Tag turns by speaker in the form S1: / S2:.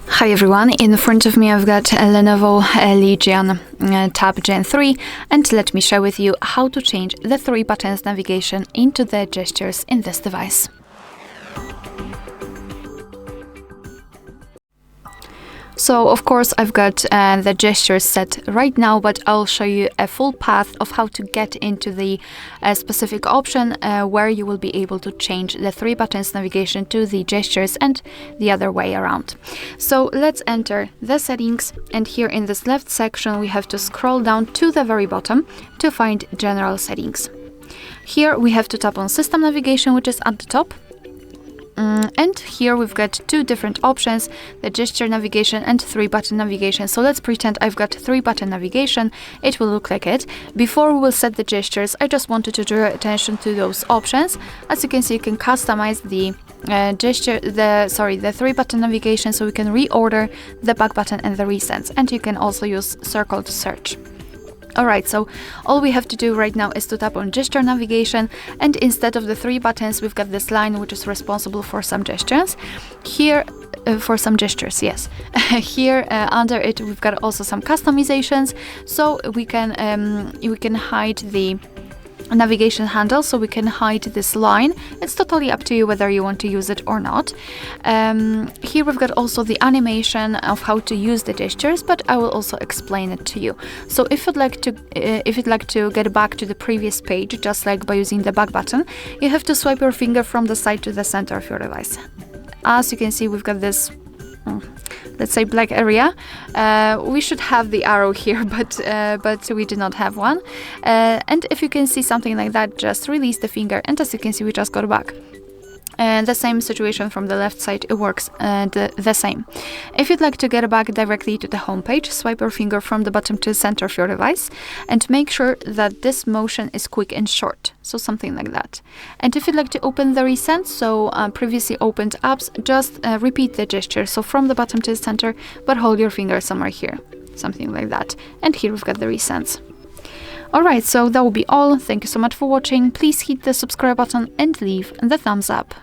S1: Hi everyone, in front of me I've got a LENOVO Legion Tab Gen 3, and let me share with you how to change the 3 buttons navigation into the gestures in this device. So of course I've got the gestures set right now, but I'll show you a full path of how to get into the specific option where you will be able to change the 3 buttons navigation to the gestures and the other way around. So let's enter the settings, and here in this left section we have to scroll down to the very bottom to find general settings. Here we have to tap on system navigation, which is at the top. And here we've got 2 different options, the gesture navigation and 3 button navigation. So let's pretend I've got 3 button navigation. It will look like it. Before we will set the gestures, I just wanted to draw attention to those options. As you can see, you can customize the the 3 button navigation, so we can reorder the back button and the recents, and you can also use circle to search. Alright, so all we have to do right now is to tap on gesture navigation, and instead of the 3 buttons we've got this line which is responsible for some gestures. Here yes. Here under it we've got also some customizations, so we can hide the navigation handle, so we can hide this line. It's totally up to you whether you want to use it or not. Here we've got also the animation of how to use the gestures, but I will also explain it to you. So if you'd like to get back to the previous page, just like by using the back button, you have to swipe your finger from the side to the center of your device. As you can see, we've got this let's say black area. We should have the arrow here, but we do not have one. And if you can see something like that, just release the finger, and as you can see, we just got back. And the same situation from the left side, it works the same. If you'd like to get back directly to the home page, swipe your finger from the bottom to the center of your device, and make sure that this motion is quick and short, so something like that. And if you'd like to open the recent, so previously opened apps, just repeat the gesture, so from the bottom to the center, but hold your finger somewhere here, something like that. And here we've got the recents. Alright, so that will be all. Thank you so much for watching. Please hit the subscribe button and leave the thumbs up.